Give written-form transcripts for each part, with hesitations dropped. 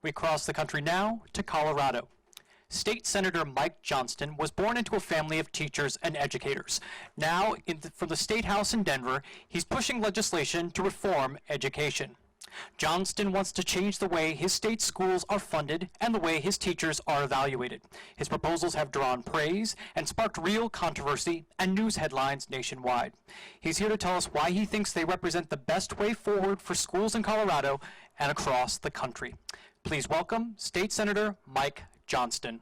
We cross the country now to Colorado. State Senator Mike Johnston was born into a family of teachers and educators. Now, from the State House in Denver, he's pushing legislation to reform education. Johnston wants to change the way his state schools are funded and the way his teachers are evaluated. His proposals have drawn praise and sparked real controversy and news headlines nationwide. He's here to tell us why he thinks they represent the best way forward for schools in Colorado and across the country. Please welcome State Senator Mike Johnston.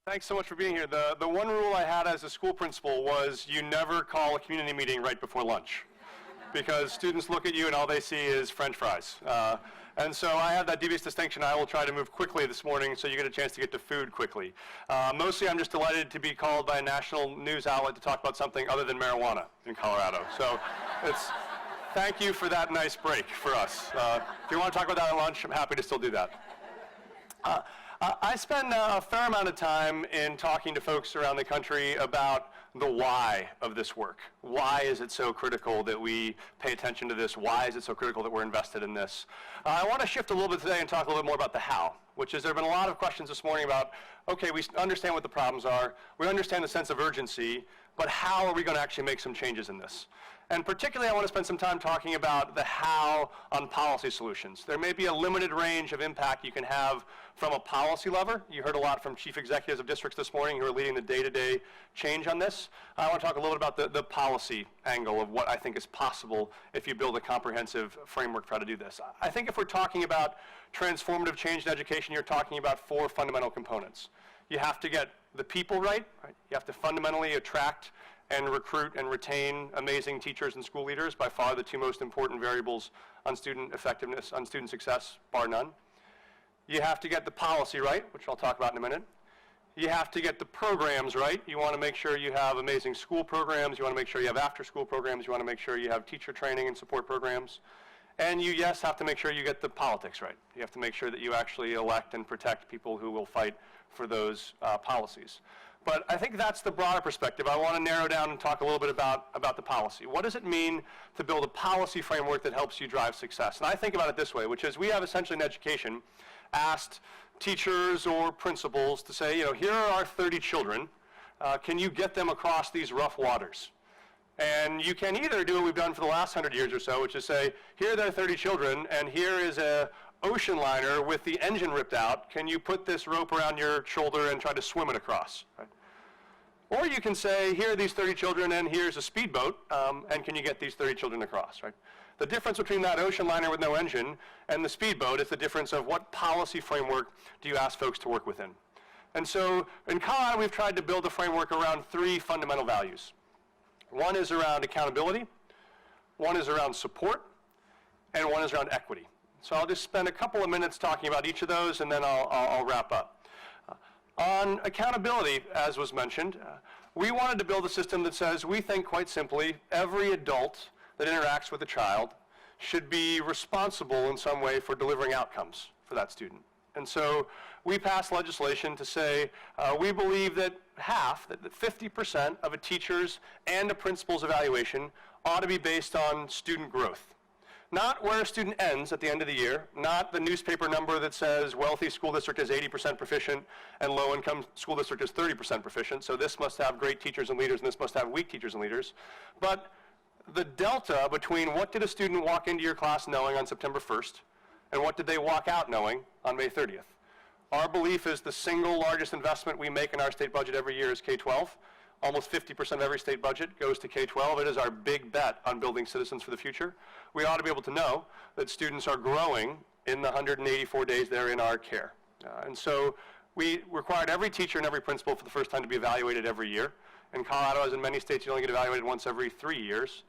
Thanks so much for being here. The one rule I had as a school principal was you never call a community meeting right before lunch, because students look at you and all they see is French fries. And so I have that devious distinction. I will try to move quickly this morning so you get a chance to get to food quickly. Mostly I'm just delighted to be called by a national news outlet to talk about something other than marijuana in Colorado. So thank you for that nice break for us. If you want to talk about that at lunch, I'm happy to still do that. I spend a fair amount of time in talking to folks around the country about the why of this work. Why is it so critical that we pay attention to this? Why is it so critical that we're invested in this? I want to shift a little bit today and talk a little bit more about the how, which is there have been a lot of questions this morning about, okay, we understand what the problems are, we understand the sense of urgency, but how are we going to actually make some changes in this? And particularly I want to spend some time talking about the how on policy solutions. There may be a limited range of impact you can have from a policy lever. You heard a lot from chief executives of districts this morning who are leading the day-to-day change on this. I want to talk a little about the policy angle of what I think is possible if you build a comprehensive framework for how to do this. I think if we're talking about transformative change in education, you're talking about four fundamental components. You have to get the people right? You have to fundamentally attract and recruit and retain amazing teachers and school leaders, by far the two most important variables on student effectiveness, on student success, bar none. You have to get the policy right, which I'll talk about in a minute. You have to get the programs right. You want to make sure you have amazing school programs. You want to make sure you have after-school programs. You want to make sure you have teacher training and support programs. And you, yes, have to make sure you get the politics right. You have to make sure that you actually elect and protect people who will fight for those policies. But I think that's the broader perspective. I want to narrow down and talk a little bit about the policy. What does it mean to build a policy framework that helps you drive success? And I think about it this way, which is we have essentially in education asked teachers or principals to say, here are our 30 children. Can you get them across these rough waters? And you can either do what we've done for the last 100 years or so, which is say, here are 30 children, and here is a ocean liner with the engine ripped out. Can you put this rope around your shoulder and try to swim it across? Right? Or you can say, here are these 30 children, and here's a speedboat, and can you get these 30 children across? Right? The difference between that ocean liner with no engine and the speedboat is the difference of what policy framework do you ask folks to work within. And so in Colorado, we've tried to build a framework around three fundamental values. One is around accountability, one is around support, and one is around equity. So I'll just spend a couple of minutes talking about each of those, and then I'll wrap up. On accountability, as was mentioned, we wanted to build a system that says we think, quite simply, every adult that interacts with a child should be responsible in some way for delivering outcomes for that student. And so we passed legislation to say we believe that that 50% of a teacher's and a principal's evaluation ought to be based on student growth. Not where a student ends at the end of the year, not the newspaper number that says wealthy school district is 80% proficient and low-income school district is 30% proficient, so this must have great teachers and leaders and this must have weak teachers and leaders. But the delta between what did a student walk into your class knowing on September 1st and what did they walk out knowing on May 30th. Our belief is the single largest investment we make in our state budget every year is K-12. Almost 50% of every state budget goes to K-12. It is our big bet on building citizens for the future. We ought to be able to know that students are growing in the 184 days they're in our care. And so we required every teacher and every principal for the first time to be evaluated every year. In Colorado, as in many states, you only get evaluated once every 3 years,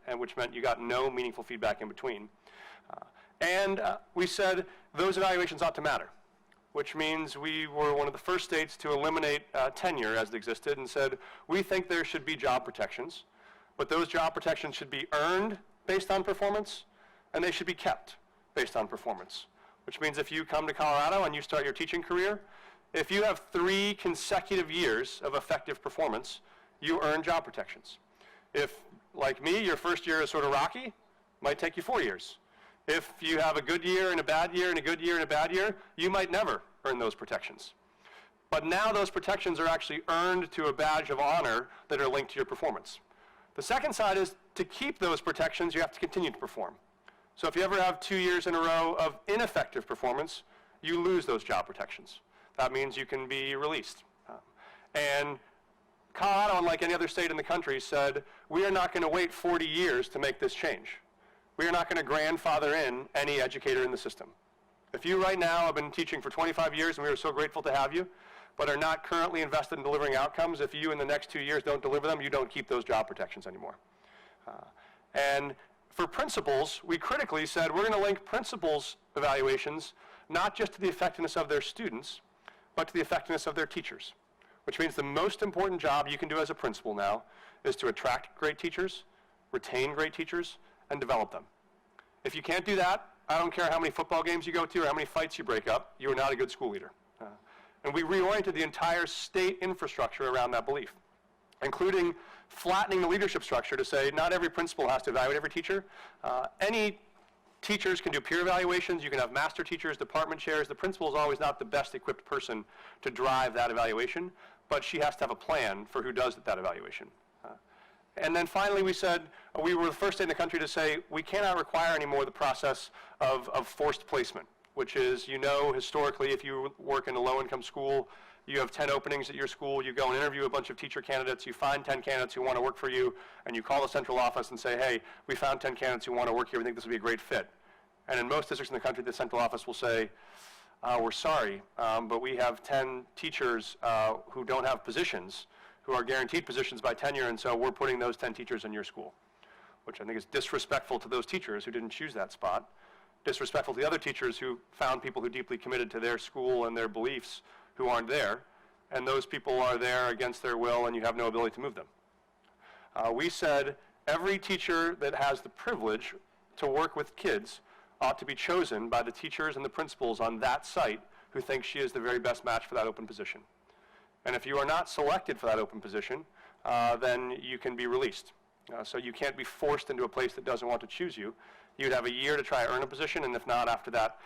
and which meant you got no meaningful feedback in between. We said those evaluations ought to matter, which means we were one of the first states to eliminate tenure as it existed and said, we think there should be job protections, but those job protections should be earned based on performance, and they should be kept based on performance, which means if you come to Colorado and you start your teaching career, if you have 3 consecutive years of effective performance, you earn job protections. If like me, your first year is sort of rocky, might take you 4 years. If you have a good year and a bad year and a good year and a bad year, you might never earn those protections. But now those protections are actually earned to a badge of honor that are linked to your performance. The second side is to keep those protections, you have to continue to perform. So if you ever have 2 years in a row of ineffective performance, you lose those job protections. That means you can be released. And Colorado, unlike any other state in the country, said, we are not going to wait 40 years to make this change. We are not going to grandfather in any educator in the system. If you right now have been teaching for 25 years, and we are so grateful to have you, but are not currently invested in delivering outcomes, if you in the next 2 years don't deliver them, you don't keep those job protections anymore. And for principals, we critically said we're going to link principals' evaluations not just to the effectiveness of their students, but to the effectiveness of their teachers, which means the most important job you can do as a principal now is to attract great teachers, retain great teachers, and develop them. If you can't do that, I don't care how many football games you go to or how many fights you break up, you are not a good school leader. And we reoriented the entire state infrastructure around that belief, including flattening the leadership structure to say not every principal has to evaluate every teacher. Any teachers can do peer evaluations. You can have master teachers, department chairs. The principal is always not the best equipped person to drive that evaluation, but she has to have a plan for who does that evaluation. And then finally we said, we were the first state in the country to say we cannot require anymore the process of forced placement, which is, you know, historically if you work in a low-income school, you have 10 openings at your school, you go and interview a bunch of teacher candidates, you find 10 candidates who want to work for you, and you call the central office and say, hey, we found 10 candidates who want to work here, we think this would be a great fit. And in most districts in the country, the central office will say, we're sorry, but we have 10 teachers who don't have positions, who are guaranteed positions by tenure, and so we're putting those 10 teachers in your school, which I think is disrespectful to those teachers who didn't choose that spot, disrespectful to the other teachers who found people who deeply committed to their school and their beliefs who aren't there, and those people are there against their will and you have no ability to move them. We said every teacher that has the privilege to work with kids ought to be chosen by the teachers and the principals on that site who think she is the very best match for that open position. And if you are not selected for that open position, then you can be released. So you can't be forced into a place that doesn't want to choose you. You'd have a year to try to earn a position, and if not, after that,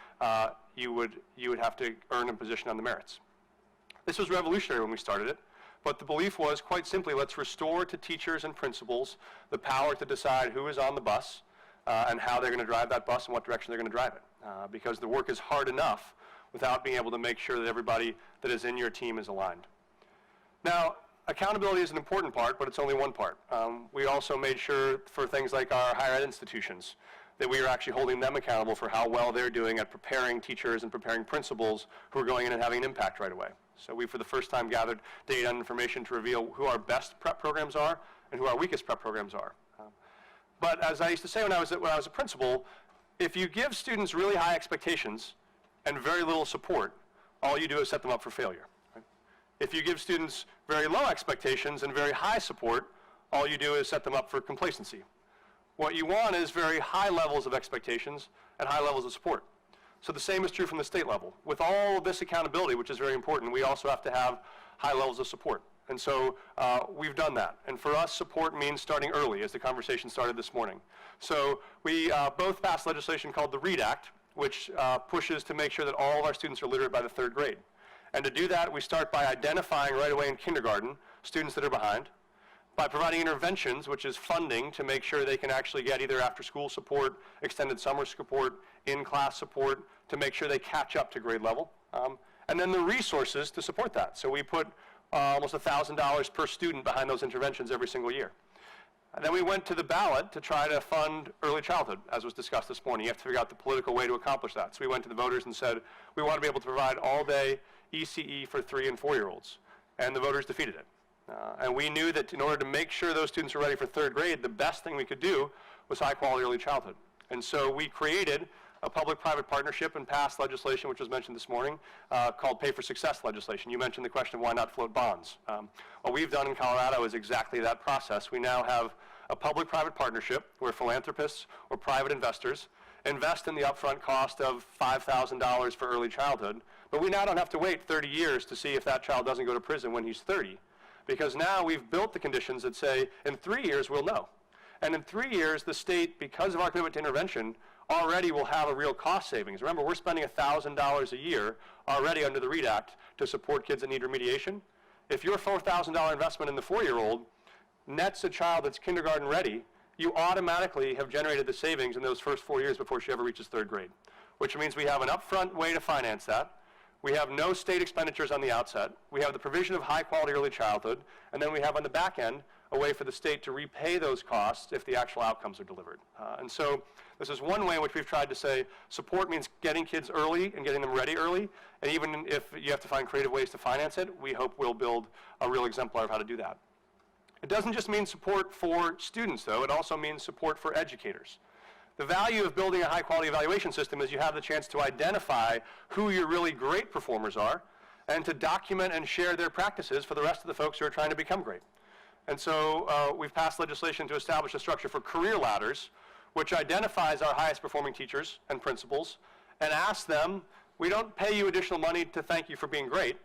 you would have to earn a position on the merits. This was revolutionary when we started it, but the belief was quite simply, let's restore to teachers and principals the power to decide who is on the bus and how they're going to drive that bus and what direction they're going to drive it. Because the work is hard enough without being able to make sure that everybody that is in your team is aligned. Now, accountability is an important part, but it's only one part. We also made sure for things like our higher ed institutions that we are actually holding them accountable for how well they're doing at preparing teachers and preparing principals who are going in and having an impact right away. So we, for the first time, gathered data and information to reveal who our best prep programs are and who our weakest prep programs are. But as I used to say when I was a principal, if you give students really high expectations and very little support, all you do is set them up for failure. If you give students very low expectations and very high support, all you do is set them up for complacency. What you want is very high levels of expectations and high levels of support. So the same is true from the state level. With all of this accountability, which is very important, we also have to have high levels of support. And so we've done that. And for us, support means starting early, as the conversation started this morning. So we both passed legislation called the READ Act, which pushes to make sure that all of our students are literate by the 3rd grade. And to do that, we start by identifying right away in kindergarten students that are behind, by providing interventions, which is funding to make sure they can actually get either after-school support, extended summer support, in-class support, to make sure they catch up to grade level, and then the resources to support that. So we put almost $1,000 per student behind those interventions every single year. And then we went to the ballot to try to fund early childhood, as was discussed this morning. You have to figure out the political way to accomplish that. So we went to the voters and said, we want to be able to provide all-day ECE for 3- and 4-year-olds. And the voters defeated it. And we knew that in order to make sure those students were ready for 3rd grade, the best thing we could do was high-quality early childhood. And so we created a public-private partnership and passed legislation, which was mentioned this morning, called Pay for Success legislation. You mentioned the question of why not float bonds. What we've done in Colorado is exactly that process. We now have a public-private partnership where philanthropists or private investors invest in the upfront cost of $5,000 for early childhood, but we now don't have to wait 30 years to see if that child doesn't go to prison when he's 30, because now we've built the conditions that say in 3 years we'll know. And in 3 years, the state, because of our commitment to intervention, already will have a real cost savings. Remember, we're spending $1,000 a year already under the READ Act to support kids that need remediation. If your $4,000 investment in the 4-year-old nets a child that's kindergarten ready, you automatically have generated the savings in those first 4 years before she ever reaches 3rd grade, which means we have an upfront way to finance that. We have no state expenditures on the outset. We have the provision of high-quality early childhood, and then we have on the back end a way for the state to repay those costs if the actual outcomes are delivered. And so this is one way in which we've tried to say support means getting kids early and getting them ready early, and even if you have to find creative ways to finance it, we hope we'll build a real exemplar of how to do that. It doesn't just mean support for students, though. It also means support for educators. The value of building a high-quality evaluation system is you have the chance to identify who your really great performers are and to document and share their practices for the rest of the folks who are trying to become great. And so we've passed legislation to establish a structure for career ladders, which identifies our highest performing teachers and principals and asks them, we don't pay you additional money to thank you for being great.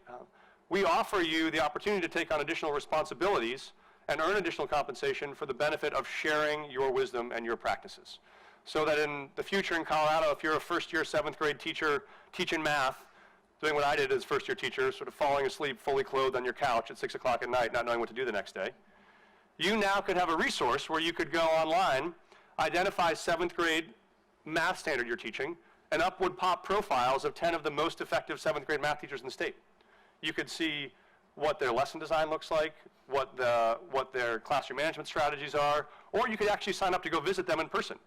We offer you the opportunity to take on additional responsibilities and earn additional compensation for the benefit of sharing your wisdom and your practices. So that in the future in Colorado, if you're a first-year 7th grade teacher teaching math, doing what I did as first-year teacher, sort of falling asleep fully clothed on your couch at 6 o'clock at night, not knowing what to do the next day, you now could have a resource where you could go online, identify 7th grade math standard you're teaching, and up would pop profiles of 10 of the most effective 7th grade math teachers in the state. You could see what their lesson design looks like, what their classroom management strategies are, or you could actually sign up to go visit them in person.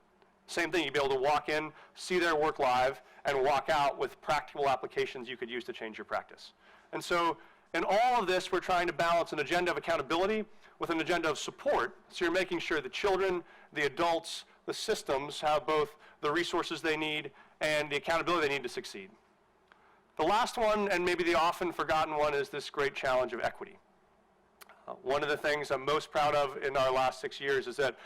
Same thing, you'd be able to walk in, see their work live, and walk out with practical applications you could use to change your practice. And so in all of this, we're trying to balance an agenda of accountability with an agenda of support, so you're making sure the children, the adults, the systems have both the resources they need and the accountability they need to succeed. The last one, and maybe the often forgotten one, is this great challenge of equity. One of the things I'm most proud of in our last 6 years is that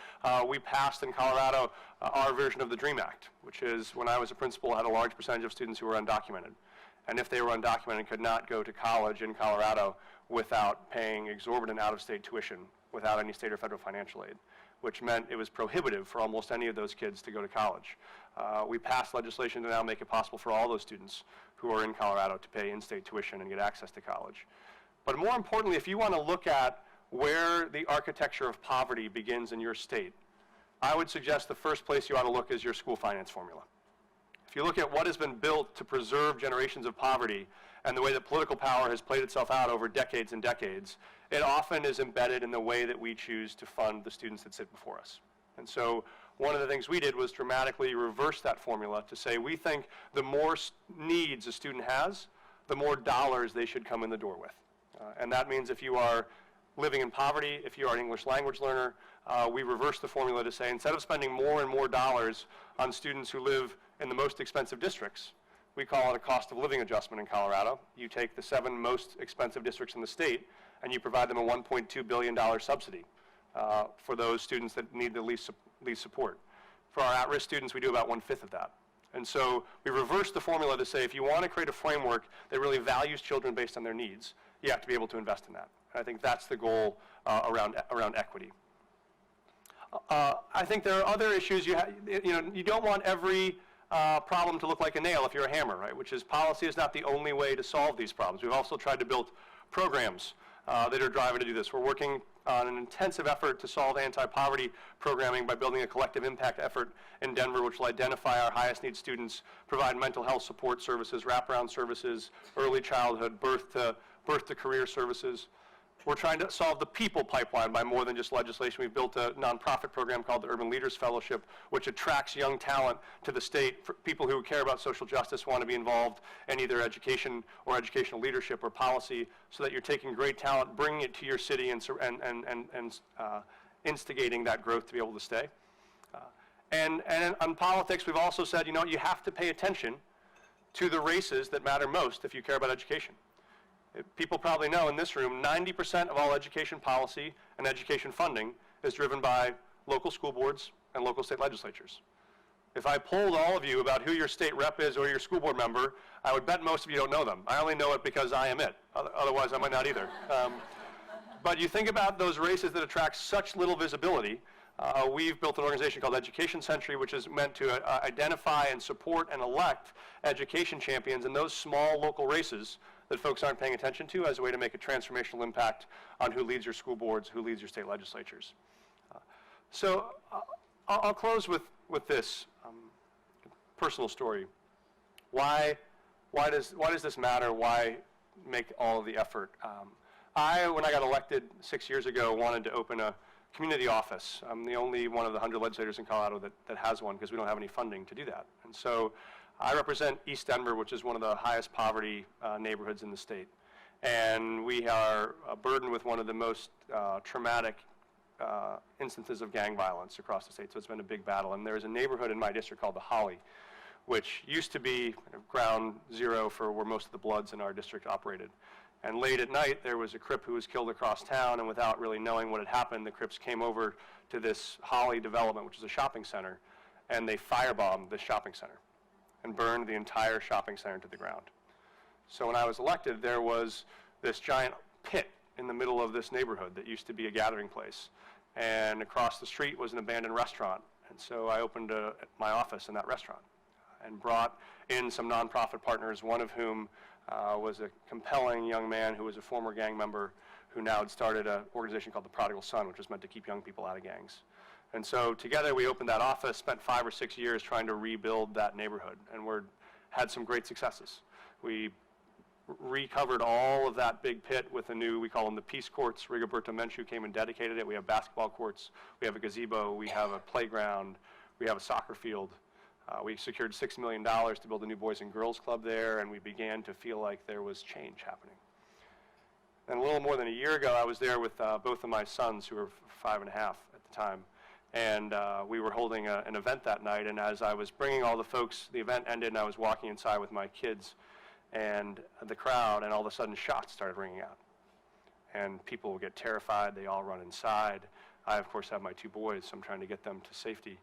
we passed in Colorado our version of the DREAM Act, which is when I was a principal, had a large percentage of students who were undocumented. And if they were undocumented, could not go to college in Colorado without paying exorbitant out-of-state tuition, without any state or federal financial aid, which meant it was prohibitive for almost any of those kids to go to college. We passed legislation to now make it possible for all those students who are in Colorado to pay in-state tuition and get access to college. But more importantly, if you want to look at where the architecture of poverty begins in your state, I would suggest the first place you ought to look is your school finance formula. If you look at what has been built to preserve generations of poverty and the way that political power has played itself out over decades and decades, it often is embedded in the way that we choose to fund the students that sit before us. And so one of the things we did was dramatically reverse that formula to say we think the more needs a student has, the more dollars they should come in the door with. And that means if you are living in poverty, if you are an English language learner, we reverse the formula to say instead of spending more and more dollars on students who live in the most expensive districts, we call it a cost of living adjustment in Colorado. You take the 7 most expensive districts in the state and you provide them a $1.2 billion subsidy for those students that need the least support. For our at-risk students, we do about 1/5 of that. And so we reverse the formula to say if you want to create a framework that really values children based on their needs, you have to be able to invest in that. And I think that's the goal around equity. I think there are other issues. You don't want every problem to look like a nail if you're a hammer, right? Which is policy is not the only way to solve these problems. We've also tried to build programs that are driving to do this. We're working on an intensive effort to solve anti-poverty programming by building a collective impact effort in Denver, which will identify our highest need students, provide mental health support services, wraparound services, early childhood, birth to career services. We're trying to solve the people pipeline by more than just legislation. We've built a nonprofit program called the Urban Leaders Fellowship, which attracts young talent to the state. For people who care about social justice, want to be involved in either education or educational leadership or policy, so that you're taking great talent, bringing it to your city and instigating that growth to be able to stay. And on politics, we've also said, you have to pay attention to the races that matter most if you care about education. People probably know in this room, 90% of all education policy and education funding is driven by local school boards and local state legislatures. If I polled all of you about who your state rep is or your school board member, I would bet most of you don't know them. I only know it because I am it. Otherwise, I might not either. But you think about those races that attract such little visibility, we've built an organization called Education Century, which is meant to identify and support and elect education champions in those small local races that folks aren't paying attention to, as a way to make a transformational impact on who leads your school boards, who leads your state legislatures. So I'll close with this personal story. Why does this matter? Why make all of the effort? When I got elected 6 years ago, wanted to open a community office. I'm the only one of the 100 legislators in Colorado that has one, because we don't have any funding to do that. And so I represent East Denver, which is one of the highest poverty neighborhoods in the state. And we are burdened with one of the most traumatic instances of gang violence across the state. So it's been a big battle. And there's a neighborhood in my district called the Holly, which used to be ground zero for where most of the Bloods in our district operated. And late at night, there was a Crip who was killed across town, and without really knowing what had happened, the Crips came over to this Holly development, which is a shopping center, and they firebombed the shopping center and burned the entire shopping center to the ground. So when I was elected, there was this giant pit in the middle of this neighborhood that used to be a gathering place. And across the street was an abandoned restaurant. And so I opened my office in that restaurant and brought in some nonprofit partners, one of whom was a compelling young man who was a former gang member who now had started an organization called the Prodigal Son, which was meant to keep young people out of gangs. And so together we opened that office, spent 5 or 6 years trying to rebuild that neighborhood, and had some great successes. We recovered all of that big pit with a new, we call them the Peace Courts. Rigoberto Menchú came and dedicated it. We have basketball courts, we have a gazebo, we have a playground, we have a soccer field. We secured $6 million to build a new Boys and Girls Club there, and we began to feel like there was change happening. And a little more than a year ago, I was there with both of my sons, who were 5 and a half at the time, and we were holding an event that night, and as I was bringing all the folks, the event ended, and I was walking inside with my kids and the crowd, and all of a sudden shots started ringing out. And people would get terrified, they all run inside. I, of course, have my 2 boys, so I'm trying to get them to safety.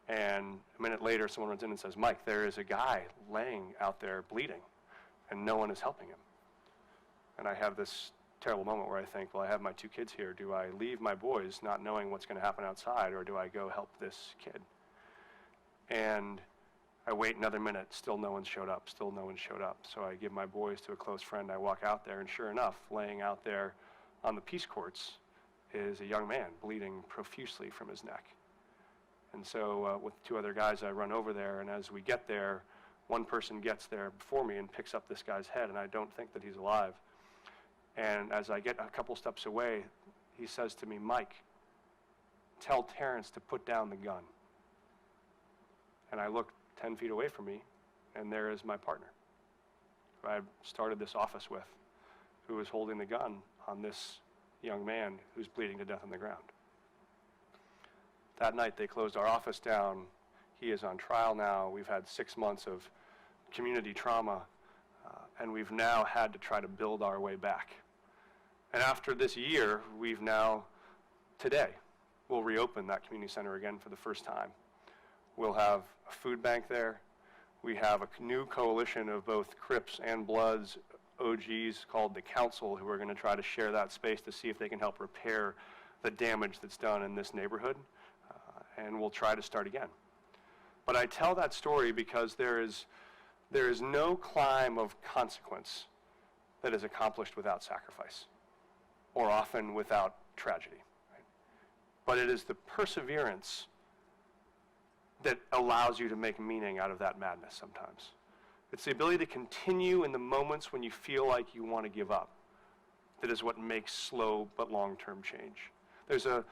And a minute later, someone runs in and says, "Mike, there is a guy laying out there bleeding, and no one is helping him." And I have this terrible moment where I think, well, I have my 2 kids here. Do I leave my boys not knowing what's going to happen outside, or do I go help this kid? And I wait another minute, still no one showed up, still no one showed up. So I give my boys to a close friend. I walk out there, and sure enough, laying out there on the Peace Courts is a young man bleeding profusely from his neck. And so with 2 other guys, I run over there, and as we get there, one person gets there before me and picks up this guy's head, and I don't think that he's alive. And as I get a couple steps away, he says to me, "Mike, tell Terrence to put down the gun." And I look 10 feet away from me, and there is my partner, who I started this office with, who was holding the gun on this young man who's bleeding to death on the ground. That night, they closed our office down. He is on trial now. We've had 6 months of community trauma, and we've now had to try to build our way back. And after this year, we've now, today, we'll reopen that community center again for the first time. We'll have a food bank there. We have a new coalition of both Crips and Bloods, OGs called the Council, who are going to try to share that space to see if they can help repair the damage that's done in this neighborhood. And we'll try to start again. But I tell that story because there is no climb of consequence that is accomplished without sacrifice, or often without tragedy. Right? But it is the perseverance that allows you to make meaning out of that madness sometimes. It's the ability to continue in the moments when you feel like you want to give up that is what makes slow but long-term change. There's a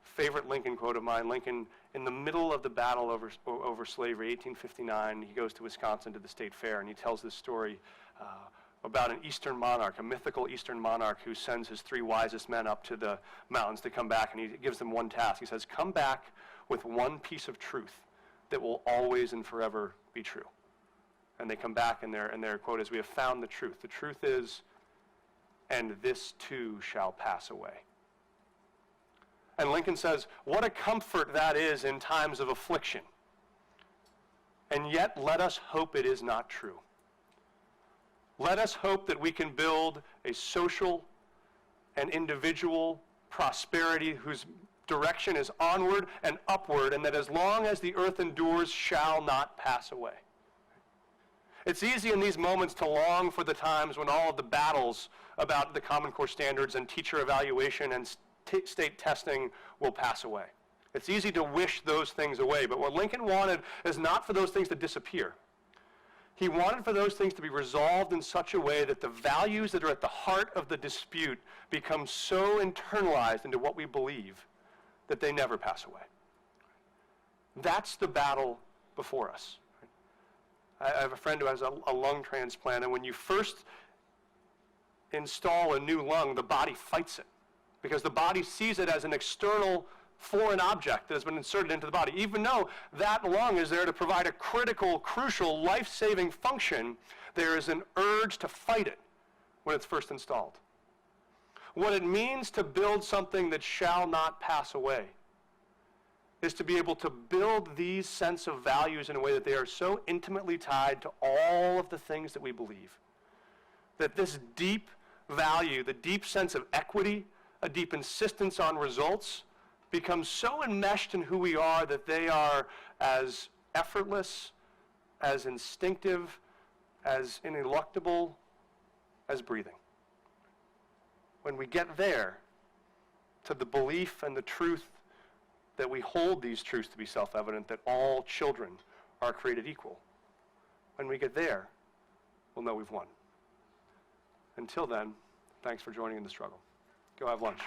favorite Lincoln quote of mine. Lincoln, in the middle of the battle over slavery, 1859, he goes to Wisconsin to the state fair, and he tells this story about an Eastern monarch, a mythical Eastern monarch who sends his 3 wisest men up to the mountains to come back, and he gives them one task. He says, "Come back with one piece of truth that will always and forever be true." And they come back, and their quote is, "We have found the truth. The truth is, and this too shall pass away." And Lincoln says, what a comfort that is in times of affliction. And yet, let us hope it is not true. Let us hope that we can build a social and individual prosperity whose direction is onward and upward, and that as long as the earth endures, shall not pass away. It's easy in these moments to long for the times when all of the battles about the Common Core standards and teacher evaluation and state testing will pass away. It's easy to wish those things away, but what Lincoln wanted is not for those things to disappear. He wanted for those things to be resolved in such a way that the values that are at the heart of the dispute become so internalized into what we believe that they never pass away. That's the battle before us. I have a friend who has a lung transplant, and when you first install a new lung, the body fights it because the body sees it as an external foreign object that has been inserted into the body. Even though that lung is there to provide a critical, crucial, life-saving function, there is an urge to fight it when it's first installed. What it means to build something that shall not pass away is to be able to build these sense of values in a way that they are so intimately tied to all of the things that we believe. That this deep value, the deep sense of equity, a deep insistence on results, becomes so enmeshed in who we are that they are as effortless, as instinctive, as ineluctable as breathing. When we get there, to the belief and the truth that we hold these truths to be self-evident, that all children are created equal. When we get there, we'll know we've won. Until then, thanks for joining in the struggle. Go have lunch.